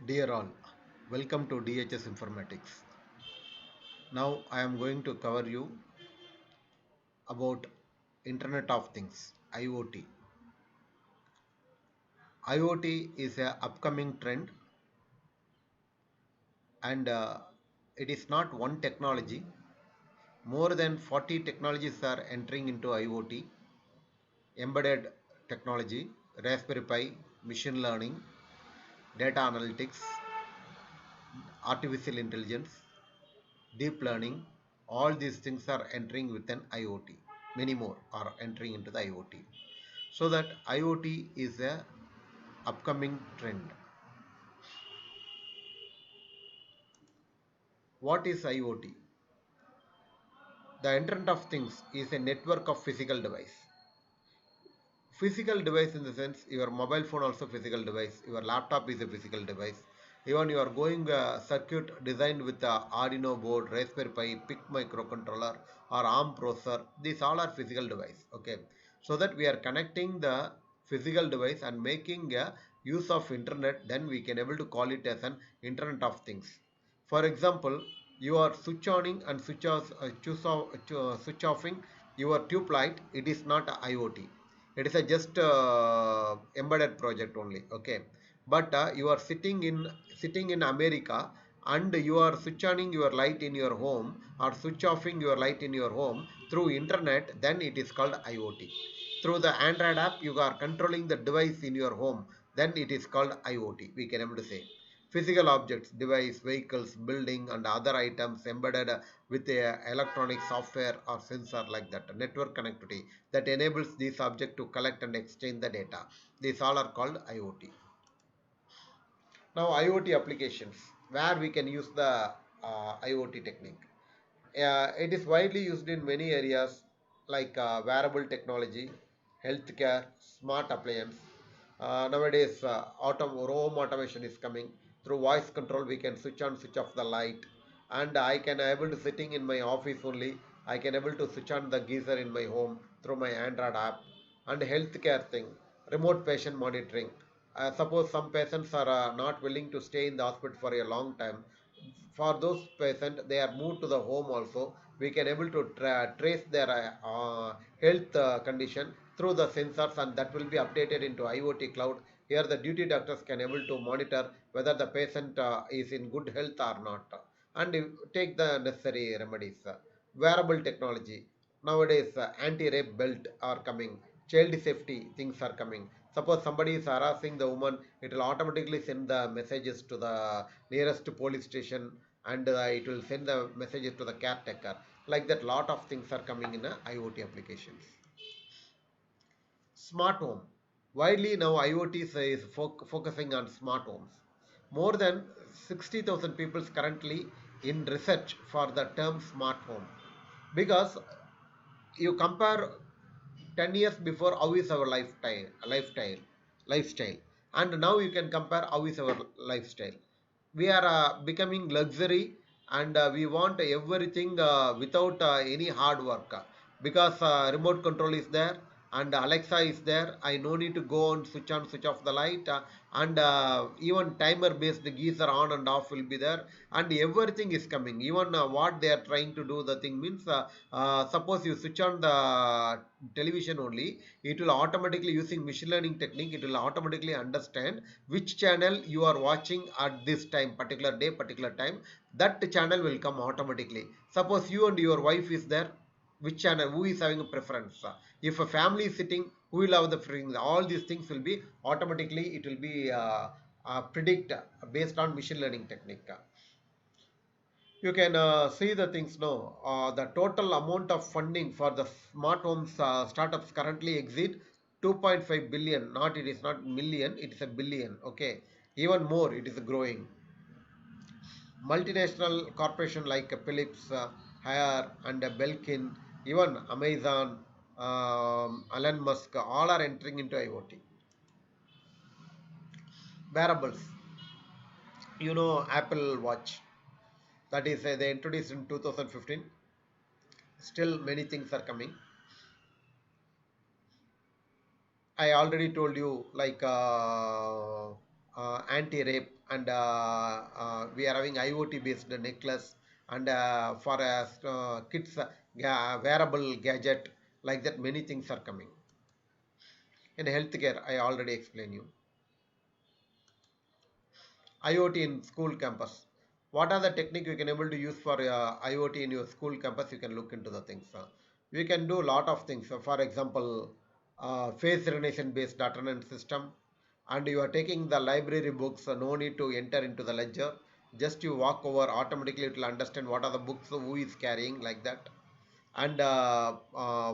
Dear all, welcome to DHS Informatics. Now I am going to cover you about Internet of Things, IoT. IoT is a upcoming trend and it is not one technology. More than 40 technologies are entering into IoT, embedded technology, Raspberry Pi, machine learning, data analytics, artificial intelligence, deep learning, all these things are entering within IoT. Many more are entering into the IoT. So that IoT is a upcoming trend. What is IoT? The Internet of Things is a network of physical device. Physical device in the sense your mobile phone also physical device, your laptop is a physical device. Even you are going circuit designed with the Arduino board, Raspberry Pi, PIC microcontroller or ARM processor, these all are physical device. Okay, so that we are connecting the physical device and making a use of internet, then we can able to call it as an Internet of Things. For example, you are switch oning and switch offing your tube light, it is not a IoT, it is a just embedded project only. Okay, but you are sitting in America and you are switch oning your light in your home or switch offing your light in your home through internet, then it is called IoT. Through the Android app you are controlling the device in your home, then it is called IoT, we can able to say. Physical objects, device, vehicles, building and other items embedded with a electronic software or sensor, like that network connectivity that enables this object to collect and exchange the data. These all are called IoT. Now IoT applications where we can use the IoT technique. It is widely used in many areas like wearable technology, healthcare, smart appliance. Nowadays, home automation is coming. Through voice control, we can switch on, switch off the light, and I can able to sitting in my office only. I can able to switch on the geyser in my home through my Android app. And healthcare thing, remote patient monitoring. Suppose some patients are not willing to stay in the hospital for a long time, for those patients they are moved to the home also, we can able to trace their health condition through the sensors, and that will be updated into IoT cloud. Here the duty doctors can able to monitor whether the patient is in good health or not, and take the necessary remedies. Wearable technology, nowadays anti-rape belt are coming, child safety things are coming. Suppose somebody is harassing the woman, it will automatically send the messages to the nearest police station, and it will send the messages to the caretaker. Like that, lot of things are coming in IoT applications. Smart home. Widely now IoT is focusing on smart homes. More than 60,000 people currently in research for the term smart home. Because you compare 10 years before how is our lifestyle, and now you can compare how is our lifestyle. We are becoming luxury, and we want everything without any hard work, because remote control is there and Alexa is there. I no need to go on switch off the light, and even timer based geyser on and off will be there, and everything is coming. Even what they are trying to do, the thing means, suppose you switch on the television only, it will automatically, using machine learning technique, it will automatically understand which channel you are watching at this time, particular day, particular time. That channel will come automatically. Suppose you and your wife is there, which channel, who is having a preference? If a family is sitting, who will have the preference? All these things will be automatically, it will be predict based on machine learning technique. You can see the things now. The total amount of funding for the smart homes startups currently exceed 2.5 billion. Not, it is not million, it is a billion. Okay, even more, it is growing. Multinational corporation like Philips, Haier, and Belkin, even Amazon, Elon Musk, all are entering into IoT. Wearables, Apple Watch. That is, they introduced in 2015. Still, many things are coming. I already told you, like anti-rape, and we are having IoT based necklace, and for kids wearable gadget, like that many things are coming. In healthcare, I already explained you. IoT in school campus. What are the technique you can able to use for IoT in your school campus? You can look into the things. We can do a lot of things. For example, face recognition based attendance system, and you are taking the library books. No need to enter into the ledger. Just you walk over, automatically it will understand what are the books, who is carrying, like that. And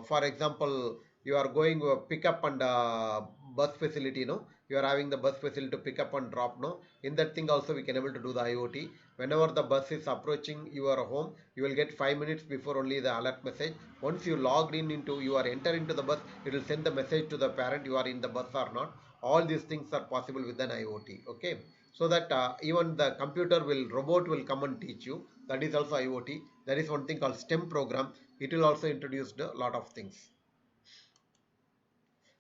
for example, you are going pick up and bus facility, no, you are having the bus facility to pick up and drop, no, in that thing also we can able to do the IoT. Whenever the bus is approaching your home, you will get 5 minutes before only the alert message. Once you logged in into, you are enter into the bus, it will send the message to the parent you are in the bus or not. All these things are possible with an IoT. Okay, so that even the computer will, robot will come and teach you. That is also IoT. There is one thing called STEM program. It will also introduce a lot of things.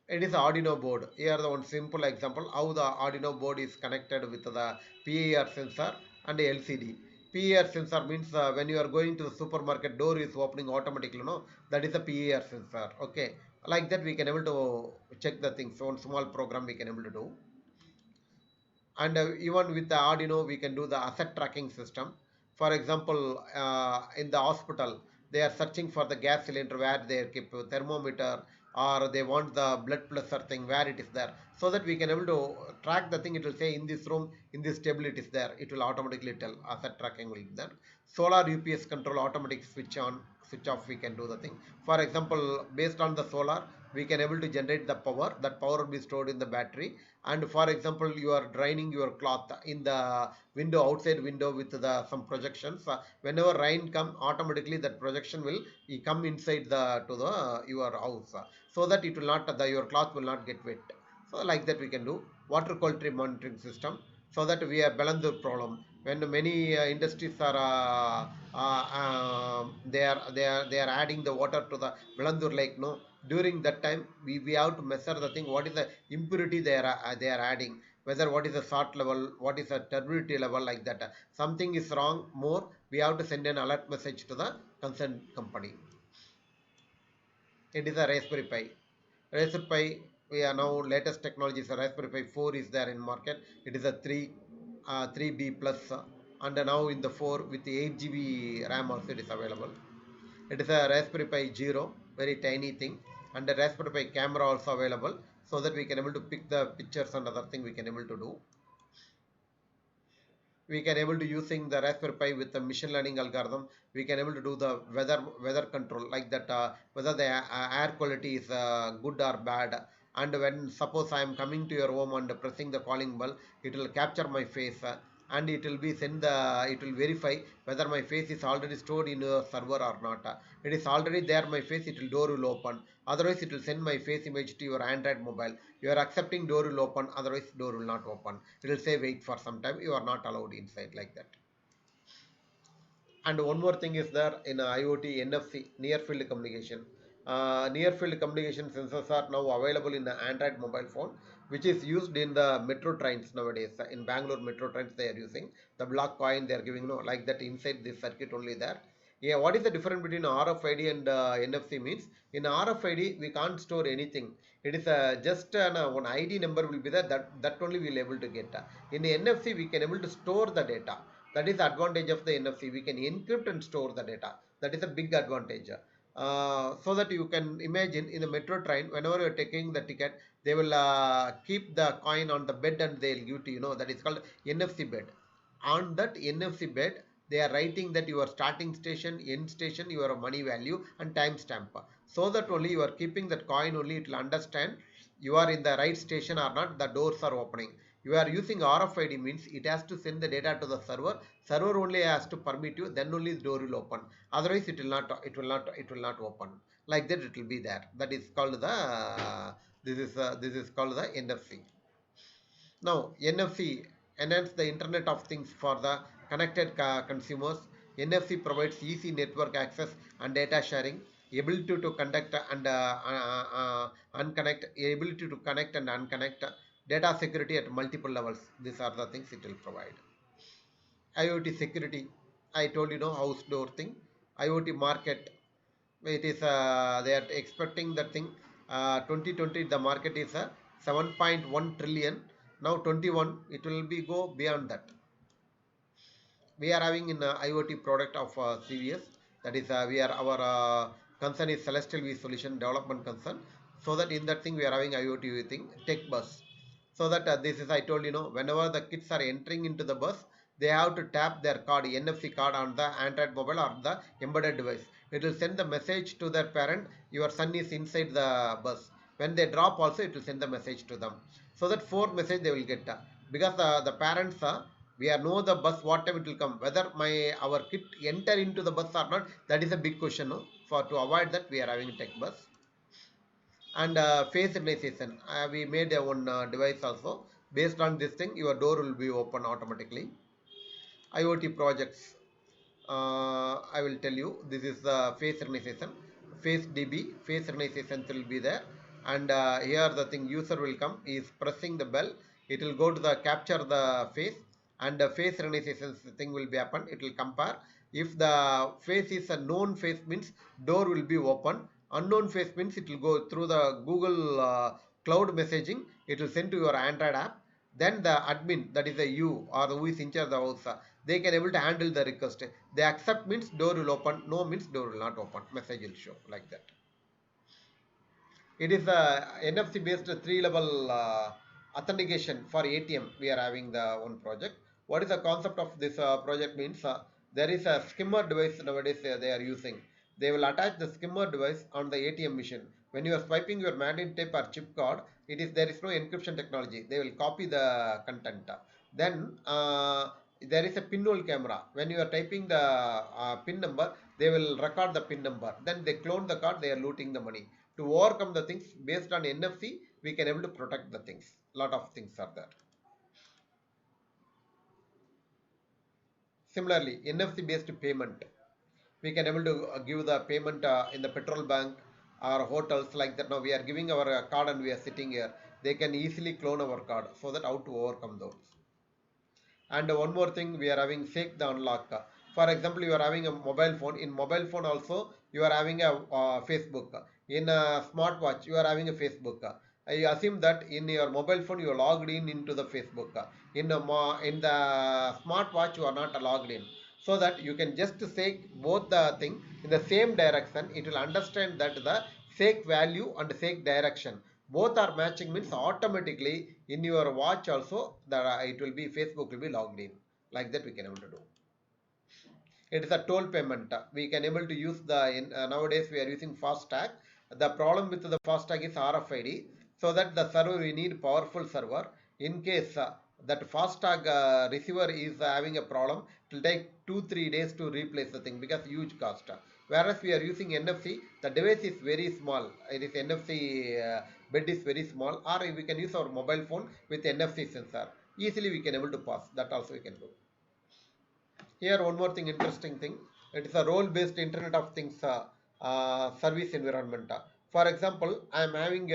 It is Arduino board. Here the one simple example how the Arduino board is connected with the PIR sensor and the LCD. PIR sensor means when you are going to the supermarket, door is opening automatically. No, that is a PIR sensor. Okay, like that we can able to check the things. One small program we can able to do. And even with the Arduino we can do the asset tracking system. For example, in the hospital they are searching for the gas cylinder where they keep a thermometer, or they want the blood pressure thing where it is there, so that we can able to track the thing. It will say in this room, in this table it is there, it will automatically tell. Asset tracking will be there. Solar UPS control, automatic switch on switch off, we can do the thing. For example, based on the solar we can able to generate the power. That power will be stored in the battery. And for example, you are drying your cloth in the window, outside window with the some projections. Whenever rain come, automatically that projection will come inside the to the your house, so that it will not, the your cloth will not get wet. So like that we can do water quality monitoring system, so that we have Balandur problem. When many industries are they are adding the water to the Balandur lake, no, during that time we have to measure the thing, what is the impurity they are adding, whether what is the salt level, what is the turbidity level, like that. Something is wrong more, we have to send an alert message to the concerned company. It is a Raspberry Pi. Raspberry Pi, we are now latest technology is a Raspberry Pi 4 is there in market. It is a 3B plus, and now in the 4 with the 8 GB RAM also it is available. It is a Raspberry Pi Zero, very tiny thing, and the Raspberry Pi camera also available, so that we can able to pick the pictures and other thing we can able to do. We can able to using the Raspberry Pi with the machine learning algorithm. We can able to do the weather control, like that, whether the air quality is good or bad. And when suppose I am coming to your home and pressing the calling bell, it will capture my face, and it will be send the, it will verify whether my face is already stored in a server or not. It is already there my face, it will door will open. Otherwise it will send my face image to your Android mobile. You are accepting, door will open, otherwise door will not open. It will say wait for some time, you are not allowed inside, like that. And one more thing is there in IoT NFC, near field communication. Near field communication sensors are now available in the Android mobile phone, which is used in the metro trains nowadays. In Bangalore metro trains, they are using the block coin. They are giving, no, like that inside this circuit only there. Yeah, what is the difference between RFID and NFC means? In RFID we can't store anything. It is just one ID number will be there. That only we will able to get. In the NFC we can able to store the data. That is the advantage of the NFC. We can encrypt and store the data. That is a big advantage. So that you can imagine in the metro train, whenever you are taking the ticket, they will keep the coin on the bed and they will give to you. Know that is called NFC bed. On that NFC bed, they are writing that your starting station, end station, your money value and timestamp. So that only you are keeping that coin, only it will understand you are in the right station or not. The doors are opening. You are using RFID means it has to send the data to the server. Server only has to permit you, then only the door will open. Otherwise it will not open. Like that it will be there. That is called the this is called the NFC. Now, NFC, enhance the Internet of Things for the connected consumers. NFC provides easy network access and data sharing, ability to conduct and unconnect, ability to connect and unconnect, Data security at multiple levels. These are the things it will provide. IoT security. I told you know house door thing. IoT market. It is they are expecting that thing. 2020 the market is 7.1 trillion. Now 21 it will be go beyond that. We are having in IoT product of CVS. That is we are our concern is Celestial V Solution development concern. So that in that thing we are having IoT thing tech bus. So that this is I told you know whenever the kids are entering into the bus, they have to tap their card NFC card on the Android mobile or the embedded device. It will send the message to their parent. Your son is inside the bus. When they drop also it will send the message to them. So that four message they will get because the parents we are know the bus what time it will come, whether our kid enter into the bus or not, that is a big question, no? For to avoid that we are having a tech bus. And face recognition, we made a one device also. Based on this thing your door will be open automatically. IoT projects, I will tell you this is the face recognition. Face DB face recognition will be there, and here the thing user will come is pressing the bell, it will go to the capture the face, and the face recognition thing will be happen. It will compare if the face is a known face means door will be open, unknown face means it will go through the Google cloud messaging, it will send to your Android app. Then the admin, that is a you or who is in charge of the house, they can able to handle the request. They accept means door will open, no means door will not open, message will show like that. It is a NFC based three level authentication for ATM. We are having the one project. What is the concept of this project means there is a skimmer device nowadays they are using. They will attach the skimmer device on the ATM machine. When you are swiping your magnetic tape or chip card, it is there is no encryption technology. They will copy the content. Then there is a pinhole camera. When you are typing the pin number, they will record the pin number. Then they clone the card. They are looting the money. To overcome the things based on NFC, we can able to protect the things. Lot of things are there. Similarly, NFC based payment, we can able to give the payment in the petrol bank or hotels like that. Now we are giving our card and we are sitting here. They can easily clone our card. So that how to overcome those. And one more thing, we are having fake the unlock. For example, you are having a mobile phone. In mobile phone also, you are having a Facebook. In a smartwatch, you are having a Facebook. I assume that in your mobile phone, you are logged in into the Facebook. In the smartwatch, you are not logged in. So that you can just say both the thing in the same direction. It will understand that the fake value and fake direction both are matching means automatically in your watch also that it will be Facebook will be logged in, like that we can able to do. It is a toll payment. We can able to use the nowadays we are using FASTag. The problem with the FASTag is RFID, so that the server we need powerful server. In case that FASTag receiver is having a problem, it will take 2-3 days to replace the thing because huge cost. Whereas we are using NFC, the device is very small. It is NFC bed is very small, or we can use our mobile phone with NFC sensor. Easily we can able to pass. That also we can do. Here one more thing, interesting thing. It is a role-based Internet of Things service environment. For example, I am having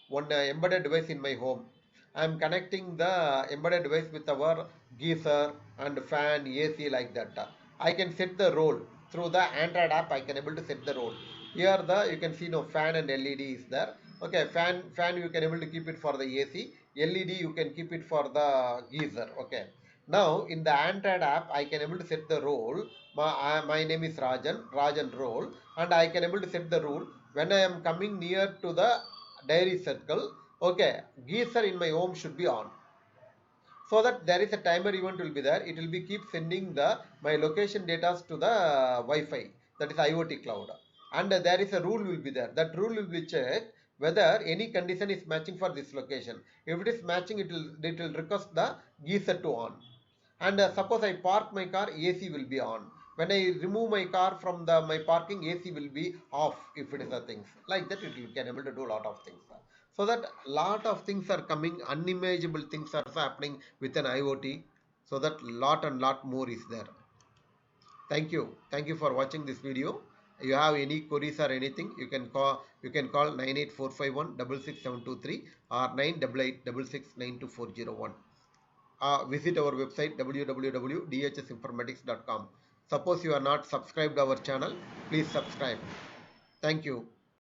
one embedded device in my home. I am connecting the embedded device with our geyser and fan, AC like that. I can set the role through the Android app. I can able to set the role. Here the you can see no fan and LED is there. Okay, fan you can able to keep it for the AC. LED you can keep it for the geyser. Okay. Now in the Android app, I can able to set the role. My name is Rajan role, and I can able to set the rule when I am coming near to the dairy circle. Okay, geyser in my home should be on, so that there is a timer event will be there. It will be keep sending the my location data to the Wi-Fi, that is IoT cloud, and there is a rule will be there. That rule will be checked whether any condition is matching for this location. If it is matching, it will request the geyser to on. And suppose I park my car, AC will be on. When I remove my car from the my parking, AC will be off. If it is a things like that, it will can able to do a lot of things. So that lot of things are coming, unimaginable things are happening with an IoT. So that lot and lot more is there. Thank you for watching this video. You have any queries or anything, you can call 98451 66723 or 988 visit our website www.dhsinformatics.com. Suppose you are not subscribed our channel, please subscribe. Thank you.